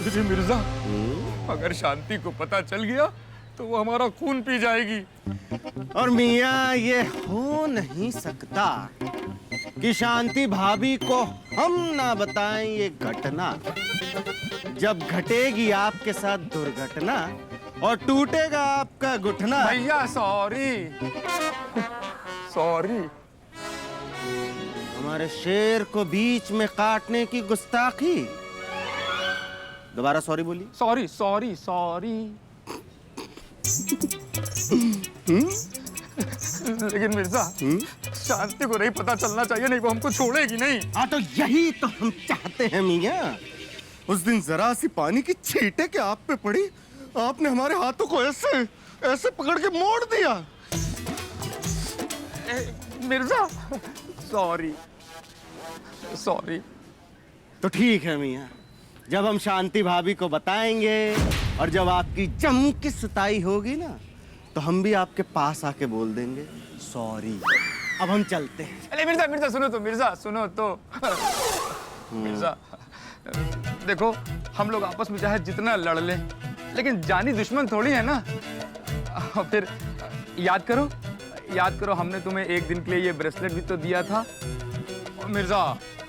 तुझे मिर्जा, अगर शांति को पता चल गया तो वो हमारा खून पी जाएगी। और मियाँ ये हो नहीं सकता कि शांति भाभी को हम ना बताएं ये घटना। जब घटेगी आपके साथ दुर्घटना और टूटेगा आपका घुटना। भैया सॉरी सॉरी। हमारे शेर को बीच में काटने की गुस्ताखी। दोबारा सॉरी बोलिए। Sorry sorry sorry. लेकिन मिर्जा, शांति को नहीं पता चलना चाहिए, नहीं वो हमको छोड़ेगी नहीं। हाँ तो यही तो हम चाहते हैं मियाँ। उस दिन जरा सी पानी की छींटे के आप पे पड़ी, आपने हमारे हाथों को ऐसे ऐसे पकड़ के मोड़ दिया। Mirza sorry sorry. तो ठीक है मियाँ, जब हम शांति भाभी को बताएंगे और जब आपकी जम की सुताई होगी ना, तो हम भी आपके पास आके बोल देंगे सॉरी। अब हम चलते हैं। अरे मिर्जा मिर्जा सुनो तो, मिर्जा सुनो तो। मिर्जा देखो, हम लोग आपस में चाहे जितना लड़ लें, लेकिन जानी दुश्मन थोड़ी है ना। फिर याद करो हमने तुम्हें एक दिन के लिए ये ब्रेसलेट भी तो दिया था। मिर्जा,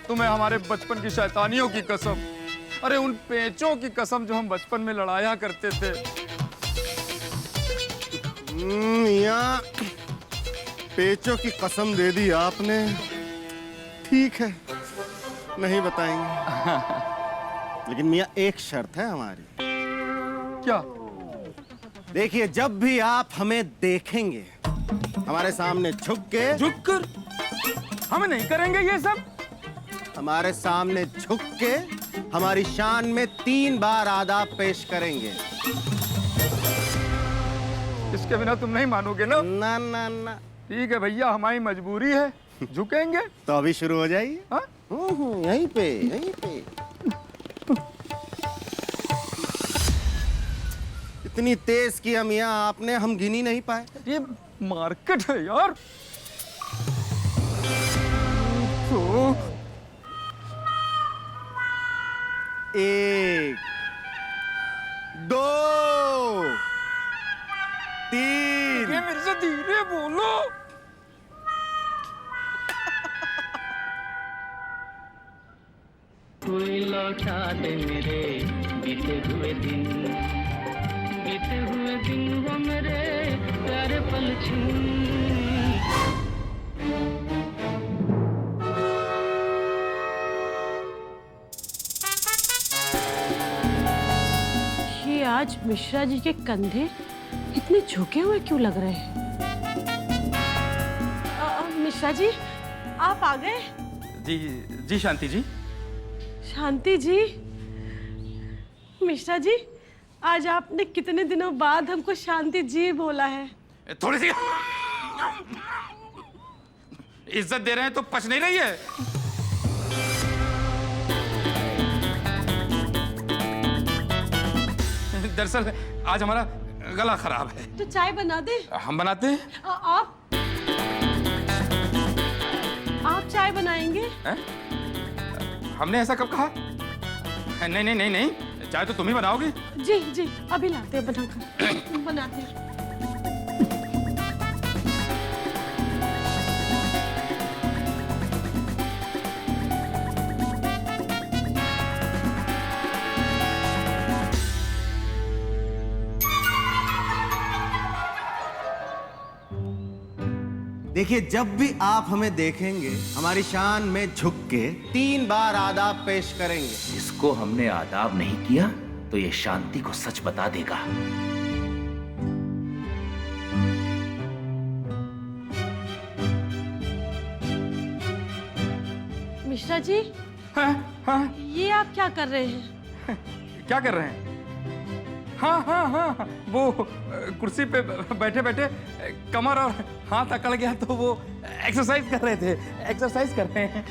तुम्हें हमारे बचपन की शैतानियों की कसम, अरे उन पेचों की कसम जो हम बचपन में लड़ाया करते थे। मियाँ, पेचों की कसम दे दी आपने। ठीक है, नहीं बताएंगे। लेकिन मियाँ एक शर्त है हमारी। क्या? देखिए, जब भी आप हमें देखेंगे हमारे सामने झुककर हमें नहीं करेंगे ये सब। हमारे सामने झुक के हमारी शान में 3 बार आदाब पेश करेंगे। इसके बिना तुम नहीं मानोगे ना? ना ना ना। ठीक है भैया, हमारी मजबूरी है, झुकेंगे। तो अभी शुरू हो जाइए। हाँ? यहीं पे यहीं पे। इतनी तेज किया मियाँ आपने, हम गिन ही नहीं पाए। ये मार्केट है यार। तो 1 2 3। ये मिर्जा धीरे बोलो। कोई लौटा दे मेरे बीते हुए दिन वो मेरे प्यारे पल छीन। ये आज मिश्रा जी के कंधे इतने झुके हुए क्यों लग रहे हैं? मिश्रा जी, आप आ गए? जी जी शांति जी। शांति जी, मिश्रा जी, आज आपने कितने दिनों बाद हमको शांति जी बोला है। थोड़ी सी इज्जत दे रहे हैं तो पच नहीं रही है। दरअसल आज हमारा गला खराब है। तो चाय बना दे। हम बनाते हैं। आप चाय बनाएंगे? हमने ऐसा कब कहा? नहीं नहीं नहीं नहीं, चाय तो तुम ही बनाओगी। जी जी, अभी लाते हैं बनाकर। बनाते हैं। देखिए, जब भी आप हमें देखेंगे हमारी शान में झुक के 3 बार आदाब पेश करेंगे। इसको हमने आदाब नहीं किया तो ये शांति को सच बता देगा। मिश्रा जी, हाँ ये आप क्या कर रहे हैं? क्या कर रहे हैं? हाँ, वो कुर्सी पे बैठे बैठे कमर और हाथ अकड़ गया तो वो एक्सरसाइज कर रहे थे। एक्सरसाइज कर रहे हैं।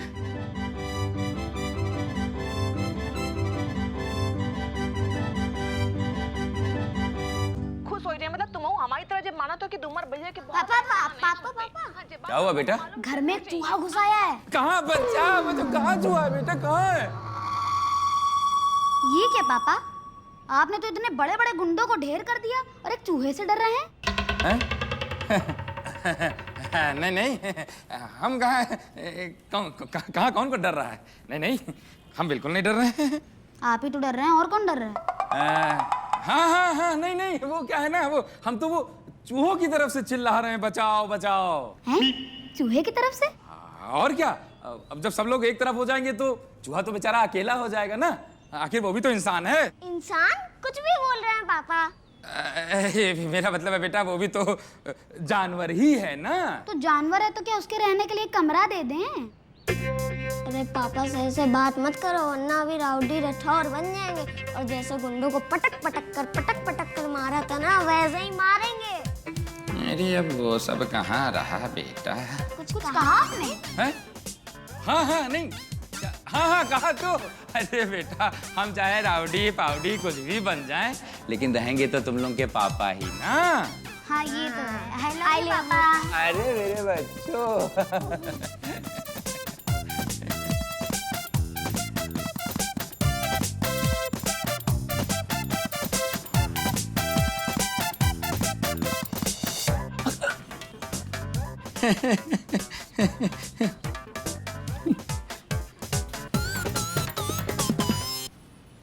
खुश हो रही है, मतलब तुम हमारी तरह जब माना तो कि डूमर भैया के पापा क्या हुआ बेटा? घर में एक चूहा घुस आया है। कहाँ बच्चा? मैं तो कहाँ छुआ है बेटा, कहाँ है? ये क्या पापा, आपने तो इतने बड़े बड़े गुंडों को ढेर कर दिया और एक चूहे से डर रहे हैं? नहीं नहीं, हम कहाँ कौन को डर रहा है? नहीं नहीं, हम बिल्कुल नहीं डर रहे हैं। आप ही तो डर रहे हैं, और कौन डर रहा है? हाँ, नहीं नहीं, वो क्या है ना, वो हम तो वो चूहों की तरफ से चिल्ला रहे हैं, बचाओ बचाओ। हैं? चूहे की तरफ से? और क्या, अब जब सब लोग एक तरफ हो जाएंगे तो चूहा तो बेचारा अकेला हो जाएगा ना, आखिर वो भी तो इंसान है। इंसान? कुछ भी बोल रहे हैं पापा। मेरा मतलब है बेटा, वो भी तो जानवर ही है ना। तो जानवर है तो क्या उसके रहने के लिए कमरा दे दें? अरे पापा सही से बात मत करो, वरना अभी राउडी रठौर बन जाएंगे और जैसे गुंडों को पटक पटक कर मारा था ना, वैसे ही मारेंगे। अरे अब वो सब कहाँ रहा बेटा। कुछ कहा आपने? हैं? हाँ नहीं, हाँ कहा तो। अरे बेटा, हम चाहे राउडी पाउडी कुछ भी बन जाएं, लेकिन रहेंगे तो तुम लोग के पापा ही ना। हाँ ये तो है। आई लव पापा। अरे मेरे बच्चों।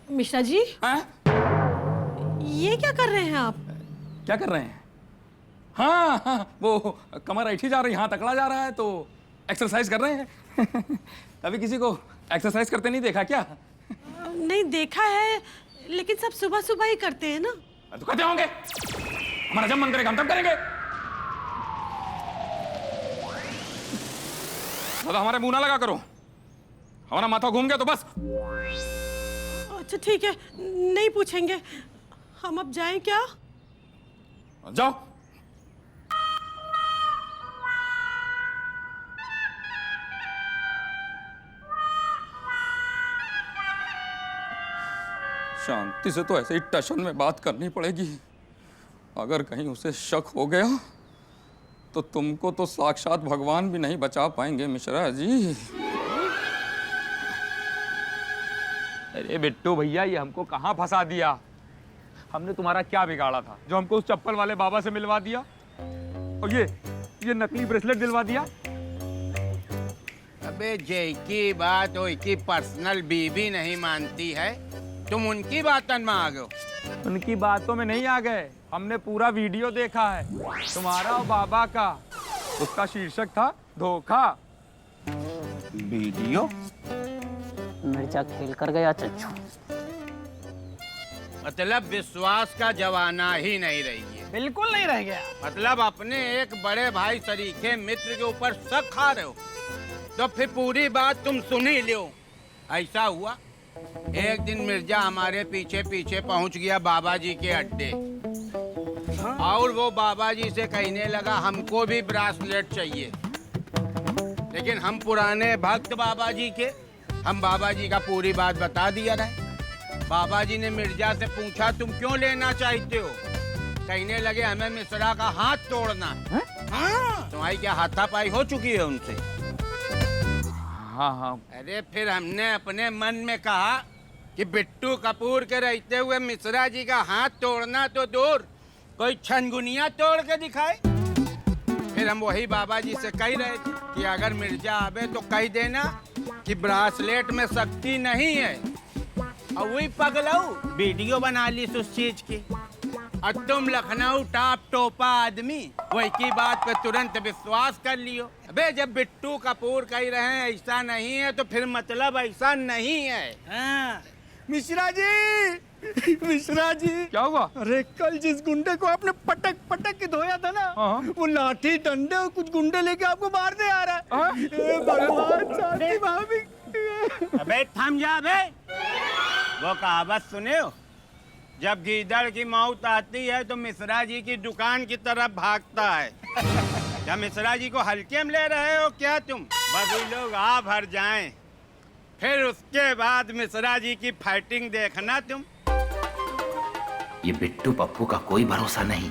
मिश्रा जी, हाँ? ये क्या कर रहे हैं आप? क्या कर रहे हैं? हाँ, वो कमर ऐठी जा रही, हाथ अकड़ा जा रहा है तो एक्सरसाइज कर रहे हैं। कभी किसी को एक्सरसाइज करते नहीं देखा क्या? नहीं देखा है, लेकिन सब सुबह सुबह ही करते हैं ना। तो करते होंगे, हमारा जब मन करेगा हम तब करेंगे। दादा हमारे मुंह ना लगा करो, हमारा माथा घूम गया तो बस। अच्छा ठीक है, नहीं पूछेंगे। हम अब जाएं क्या? जाओ। शांति से तो ऐसे ही टशन में बात करनी पड़ेगी, अगर कहीं उसे शक हो गया तो तुमको तो साक्षात भगवान भी नहीं बचा पाएंगे मिश्रा जी। अरे बिट्टू भैया, ये हमको कहाँ फंसा दिया? हमने तुम्हारा क्या बिगाड़ा था जो हमको उस चप्पल वाले बाबा से मिलवा दिया और ये नकली ब्रेसलेट दिलवा दिया? अबे जय की बात वो की पर्सनल बीवी नहीं मानती है, तुम उनकी बातन में आ गए। उनकी बातों में नहीं आ गए, हमने पूरा वीडियो देखा है तुम्हारा और बाबा का। उसका शीर्षक था धोखा। वीडियो? मिर्जा खेल कर गया चच्चू। मतलब विश्वास का जमाना ही नहीं रही है। बिल्कुल नहीं रह गया। मतलब अपने एक बड़े भाई सरीखे मित्र के ऊपर शक खा रहे हो, तो फिर पूरी बात तुम सुन ही लो। ऐसा हुआ, एक दिन मिर्जा हमारे पीछे पीछे पहुंच गया बाबा जी के अड्डे, और वो बाबा जी से कहने लगा हमको भी ब्रासलेट चाहिए। लेकिन हम पुराने भक्त बाबा जी के, हम बाबा जी का पूरी बात बता दिया रहे। बाबा जी ने मिर्जा से पूछा तुम क्यों लेना चाहते हो? कहने लगे हमें मिश्रा का हाथ तोड़ना है। हाँ। तुम्हारी क्या हाथापाई हो चुकी है उनसे? हाँ। अरे फिर हमने अपने मन में कहा कि बिट्टू कपूर के रहते हुए मिश्रा जी का हाथ तोड़ना तो दूर, कोई छनगुनिया तोड़ के दिखाए। फिर हम वही बाबा जी से कह रहे थे कि अगर मिर्जा आवे तो कह देना कि ब्रासलेट में शक्ति नहीं है, और वही पगलाऊ वीडियो बना ली उस चीज की। और तुम लखनऊ टॉप टोपा आदमी वही की बात पे तुरंत विश्वास कर लियो। अबे जब बिट्टू कपूर कह रहे हैं ऐसा नहीं है तो फिर मतलब ऐसा नहीं है। हाँ। मिश्रा जी क्या हुआ? अरे कल जिस गुंडे को आपने पटक के धोया था ना, हाँ। वो लाठी डंडे और कुछ गुंडे लेके आपको मारने आ रहा है। भगवान शांति भाभी। अबे थम जा बे। वो कहावत सुने हो, जब गीदड़ की मौत आती है तो मिश्रा जी की दुकान की तरफ भागता है। क्या मिश्रा जी को हल्के में ले रहे हो क्या तुम? बस लोग आ भर जाएं, फिर उसके बाद मिश्रा जी की फाइटिंग देखना तुम। ये बिट्टू पप्पू का कोई भरोसा नहीं।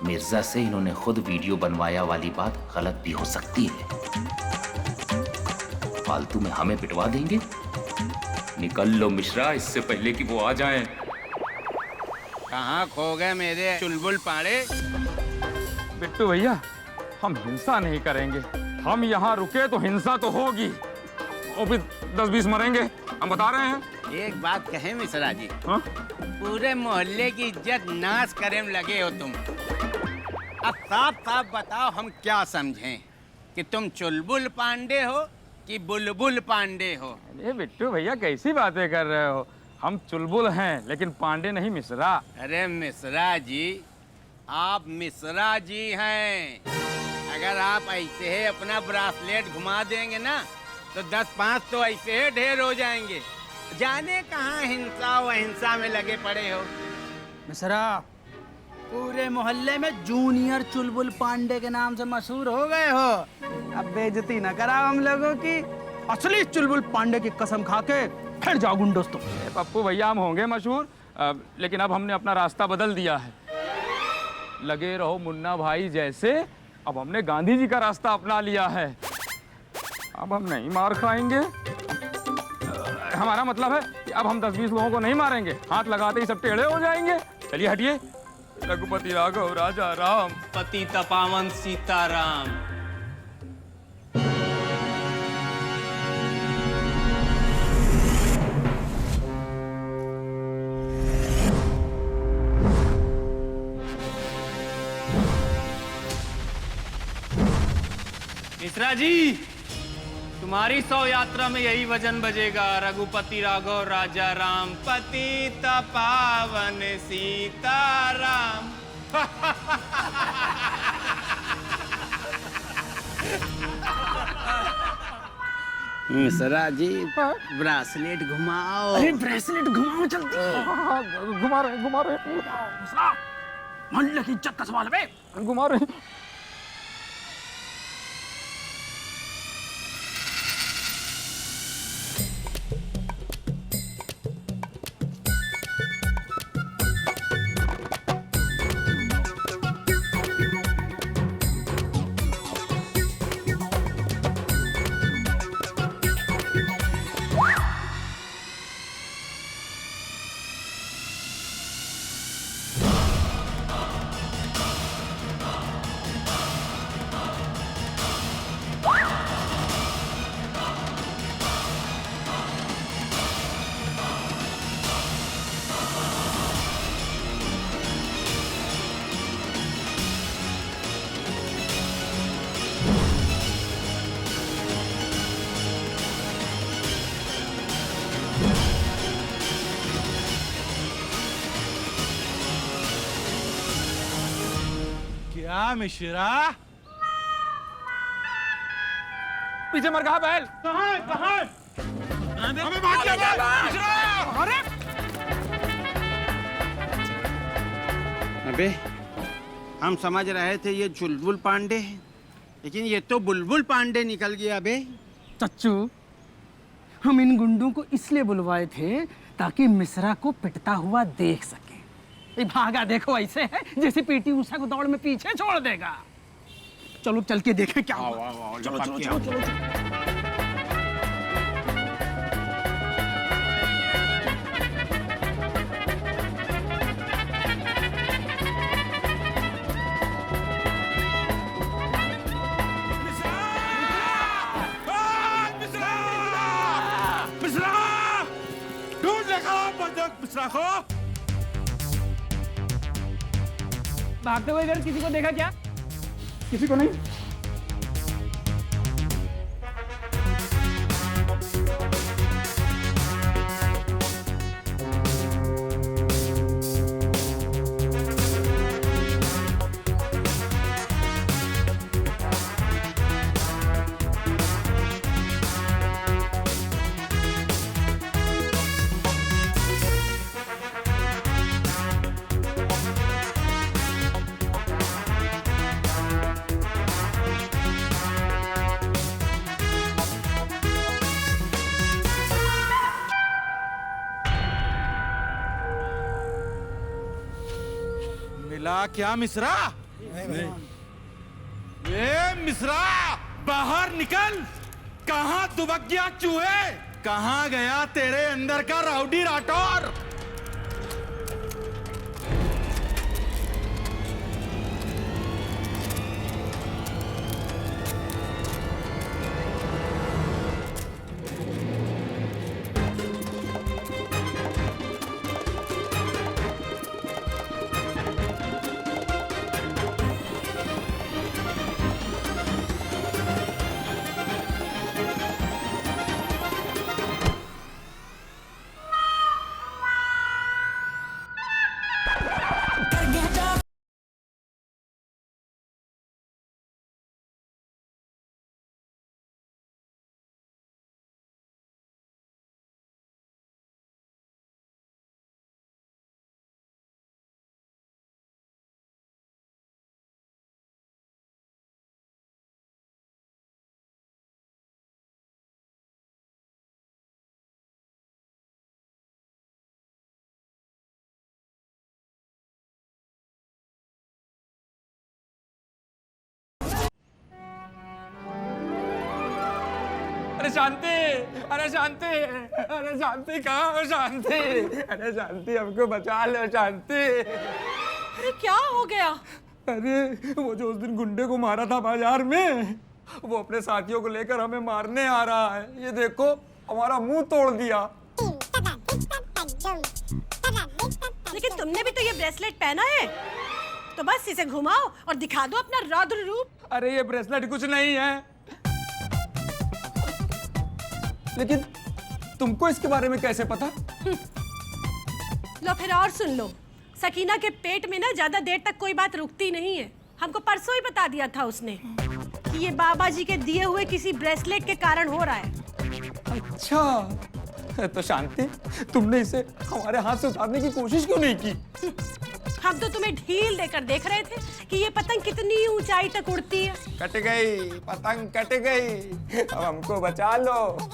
मिर्जा से इन्होंने खुद वीडियो बनवाया वाली बात गलत भी हो सकती है। फालतू में हमें पिटवा देंगे, निकल लो मिश्रा, इससे पहले कि वो आ जाएं। कहाँ खो गए मेरे चुलबुल पाड़े? बिट्टू भैया, हम हिंसा नहीं करेंगे। हम यहाँ रुके तो हिंसा तो होगी, और फिर 10-20 मरेंगे, हम बता रहे हैं। एक बात कहे मिश्रा जी, हाँ? पूरे मोहल्ले की इज्जत नाश करे में लगे हो तुम। अब साफ साफ बताओ हम क्या समझें, कि तुम चुलबुल पांडे हो कि बुलबुल पांडे हो? अरे बिट्टू भैया, कैसी बातें कर रहे हो? हम चुलबुल हैं, लेकिन पांडे नहीं मिश्रा। अरे मिश्रा जी, आप मिश्रा जी हैं। अगर आप ऐसे ही अपना ब्रासलेट घुमा देंगे ना, तो 10-5 तो ऐसे ही ढेर हो जाएंगे। जाने कहाँ हिंसा व अहिंसा में लगे पड़े हो। मिश्रा, पूरे मोहल्ले में जूनियर चुलबुल पांडे के नाम से मशहूर हो गए हो। अब बेइज्जती न कराओ हम लोगों की। असली चुलबुल पांडे की कसम खा के फिर जाओ गुंडों तुम। पप्पू भैया, हम होंगे मशहूर, लेकिन अब हमने अपना रास्ता बदल दिया है। लगे रहो मुन्ना भाई जैसे, अब हमने गांधी जी का रास्ता अपना लिया है। अब हम नहीं मार खाएंगे। हमारा मतलब है कि अब हम 10-20 लोगों को नहीं मारेंगे, हाथ लगाते ही सब टेढ़े हो जाएंगे। चलिए हटिए। रघुपति राघव राजा राम, पतित पावन सीताराम। मिश्रा जी, तुम्हारी 100 यात्रा में यही वचन बजेगा, रघुपति राघव राजा राम, पतित पावन सीताराम। मिश्रा जी, ब्रासलेट घुमाओ। अरे ब्रेसलेट घुमाओ जल्दी। घुमा रहे मोहल्ले की इज्जत का सवाल है बे। घुमा रहे। क्या मिश्रा? पीछे मर कहा बैल। अबे, हम समझ रहे थे ये चुलबुल पांडे हैं, लेकिन ये तो बुलबुल पांडे निकल गया बे। चच्चू, हम इन गुंडों को इसलिए बुलवाए थे ताकि मिश्रा को पिटता हुआ देख सके। ये भागा देखो ऐसे है जैसे पीटी उषा को दौड़ में पीछे छोड़ देगा। चलो चल के देखें क्या हुआ। चलो चलो चलो चलो, चलो। भागते हुए घर किसी को देखा क्या? किसी को नहीं। मिला क्या मिश्रा? ये मिश्रा, बाहर निकल। कहाँ दुबक गया चूहे? कहां गया तेरे अंदर का राउडी राठौर? अरे शांति, अरे शांति, अरे शांति कहाँ हो शांति? अरे शांति हमको बचा लो शांति। अरे क्या हो गया? अरे वो जो उस दिन गुंडे को मारा था बाजार में, वो अपने साथियों को लेकर हमें मारने आ रहा है। ये देखो हमारा मुंह तोड़ दिया। लेकिन तुमने भी तो ये ब्रेसलेट पहना है, तो बस इसे घुमाओ और दिखा दो अपना रौद्र रूप। अरे ये ब्रेसलेट कुछ नहीं है। लेकिन तुमको इसके बारे में कैसे पता? लो फिर और सुन लो, सकीना के पेट में ना ज्यादा देर तक कोई बात रुकती नहीं है। हमको परसों ही बता दिया था उसने कि ये बाबा जी के दिए हुए किसी ब्रेसलेट के कारण हो रहा है। अच्छा, तो शांति तुमने इसे हमारे हाथ से उतारने की कोशिश क्यों नहीं की? हम तो तुम्हें ढील देकर देख रहे थे कि ये पतंग कितनी ऊंचाई तक उड़ती है। कट गई पतंग, कट गई। अब हमको बचा लो।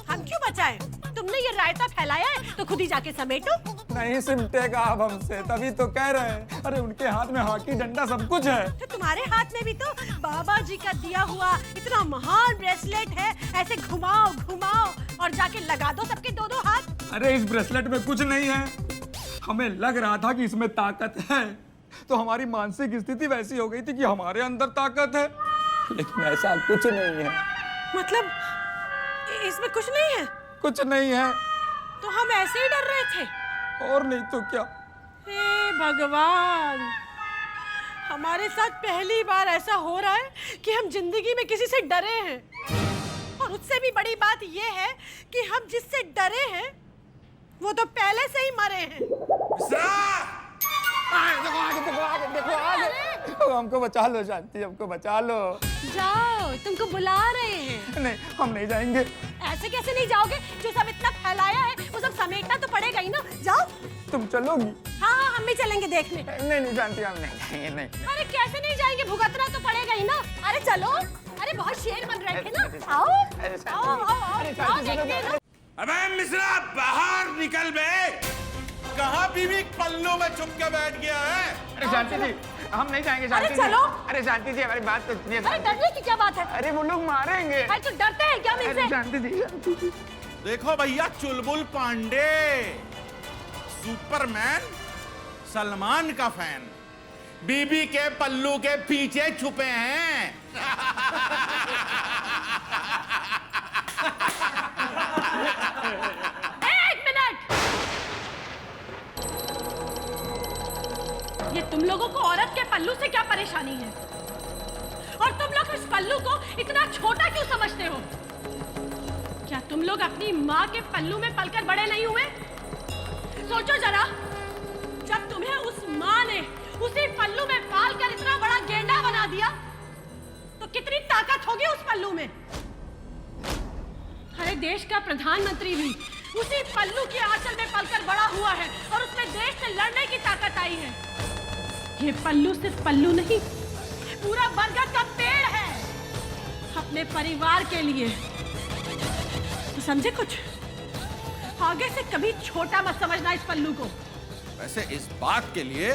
हम क्यों बचाएं? तुमने ये रायता फैलाया है तो खुद ही जाके समेटो। नहीं सिमटेगा अब हमसे, तभी तो कह रहे हैं। अरे उनके हाथ में हॉकी डंडा सब कुछ है, तो तुम्हारे हाथ में भी तो बाबा जी का दिया हुआ इतना महान ब्रेसलेट है। ऐसे घुमाओ घुमाओ और जाके लगा दो सबके दो दो हाथ। अरे इस ब्रेसलेट में कुछ नहीं है। हमें लग रहा था कि इसमें ताकत है, तो हमारी मानसिक स्थिति वैसी हो गई थी कि हमारे अंदर ताकत है, लेकिन ऐसा कुछ नहीं है। मतलब इसमें कुछ नहीं है? कुछ नहीं है। तो हम ऐसे ही डर रहे थे। और नहीं तो क्या। हे भगवान, हमारे साथ पहली बार ऐसा हो रहा है कि हम जिंदगी में किसी से डरे हैं। और उससे भी बड़ी बात यह है कि हम जिससे डरे हैं वो तो पहले से ही मरे हैं। देखो हमको बचा लो शांति, हमको बचा लो। जाओ, तुमको बुला रहे हैं। नहीं, हम नहीं जाएंगे। ऐसे कैसे नहीं जाओगे? जो सब इतना फैलाया है वो सब समेटना तो पड़ेगा ही ना। जाओ। तुम चलोगी? हाँ हाँ, हम भी चलेंगे देखने। नहीं शांति, हम नहीं जाएंगे। नहीं। अरे कैसे नहीं जाएंगे? भुगतना तो पड़ेगा ही ना। अरे चलो। अरे बहुत शेर बन रहे थे ना। आओ आओ आओ देखने दो। अबे मिश्रा बाहर निकल बे। कहाँ बीवी पल्लू में छुप के बैठ गया है? अरे शांति जी, हम नहीं जाएंगे शांति जी। अरे चलो। अरे शांति जी हमारी बात तो सुनिए। अरे डरने की क्या बात है? अरे वो लोग मारेंगे। अरे तो डरते हैं क्या मुझसे? अरे शांति जी। देखो भैया, चुलबुल पांडे सुपरमैन सलमान का फैन बीबी के पल्लू के पीछे छुपे हैं। एक मिनट। ये तुम लोगों को औरत के पल्लू से क्या परेशानी है? और तुम लोग इस पल्लू को इतना छोटा क्यों समझते हो? क्या तुम लोग अपनी माँ के पल्लू में पलकर बड़े नहीं हुए? सोचो जरा, जब तुम्हें उस माँ ने उसी पल्लू में पालकर इतना बड़ा गेंडा बना दिया, तो कितनी ताकत होगी उस पल्लू में। अरे देश का प्रधानमंत्री भी उसी पल्लू के आंचल में पलकर बड़ा हुआ है और उसमें देश से लड़ने की ताकत आई है। ये पल्लू सिर्फ पल्लू नहीं, पूरा बरगद का पेड़ है अपने परिवार के लिए। तो समझे कुछ? आगे से कभी छोटा मत समझना इस पल्लू को। वैसे इस बात के लिए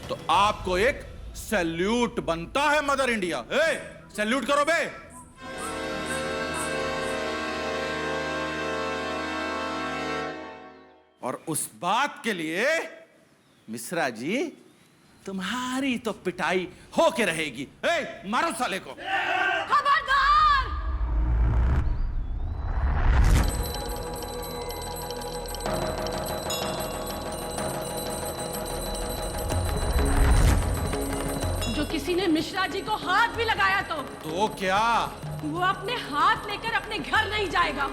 तो आपको एक सैल्यूट बनता है मदर इंडिया। सैल्यूट करो बे। और उस बात के लिए मिश्रा जी तुम्हारी तो पिटाई होके रहेगी। ए, मारो साले को। खबरदार! जो किसी ने मिश्रा जी को हाथ भी लगाया तो क्या? वो अपने हाथ लेकर अपने घर नहीं जाएगा।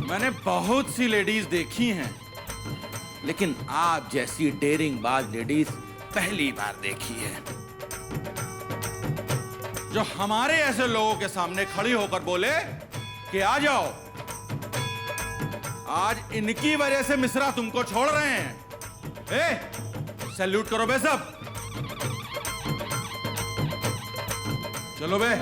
मैंने बहुत सी लेडीज देखी हैं, लेकिन आप जैसी डेरिंगबाज लेडीज पहली बार देखी है, जो हमारे ऐसे लोगों के सामने खड़ी होकर बोले कि आ जाओ, आज इनकी वजह से मिश्रा तुमको छोड़ रहे हैं। ए, सैल्यूट करो बे सब। चलो बे।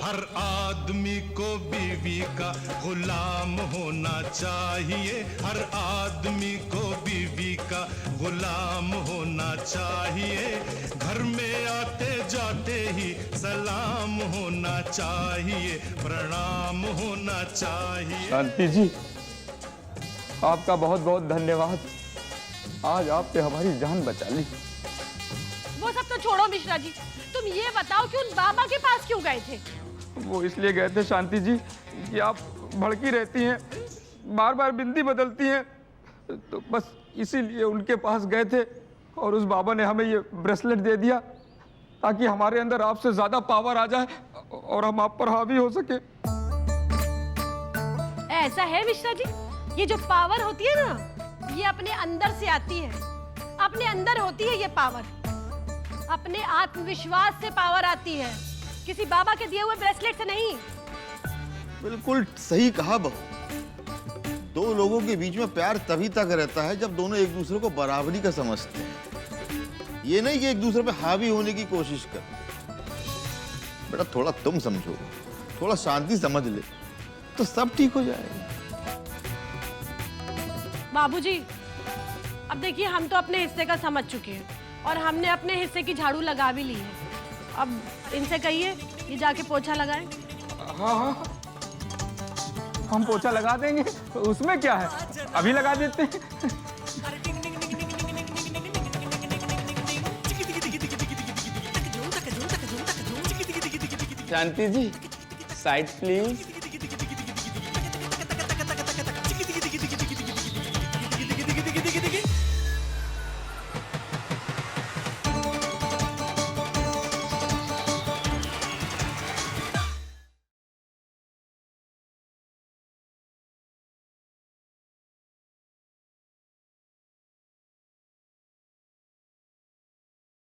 हर आदमी को बीवी का गुलाम होना चाहिए, हर आदमी को बीवी का गुलाम होना चाहिए, घर में आते जाते ही सलाम होना चाहिए, प्रणाम होना चाहिए। शांति जी, आपका बहुत बहुत धन्यवाद। आज आपने हमारी जान बचा ली। वो सब तो छोड़ो मिश्रा जी, तुम ये बताओ कि उन बाबा के पास क्यों गए थे? वो इसलिए गए थे शांति जी कि आप भड़की रहती हैं, बार बार बिंदी बदलती हैं, तो बस इसीलिए उनके पास गए थे। और उस बाबा ने हमें ये ब्रेसलेट दे दिया ताकि हमारे अंदर आपसे ज्यादा पावर आ जाए और हम आप पर हावी हो सके। ऐसा है मिश्रा जी, ये जो पावर होती है ना, ये अपने अंदर से आती है, अपने अंदर होती है ये पावर, अपने आत्मविश्वास से पावर आती है, किसी बाबा के दिए हुए ब्रेसलेट से नहीं। बिल्कुल सही कहा बहू। दो लोगों के बीच में प्यार तभी तक रहता है जब दोनों एक दूसरे को बराबरी का समझते हैं, ये नहीं कि एक दूसरे पे हावी होने की कोशिश कर। बेटा थोड़ा तुम समझो, थोड़ा शांति समझ ले तो सब ठीक हो जाएगा। बाबूजी, अब देखिए हम तो अपने हिस्से का समझ चुके हैं और हमने अपने हिस्से की झाड़ू लगा भी ली है। अब इनसे कहिए ये जाके पोछा लगाएं। हाँ हाँ, हम पोछा लगा देंगे, उसमें क्या है, अभी लगा देते हैं। शांति जी, साइड प्लीज।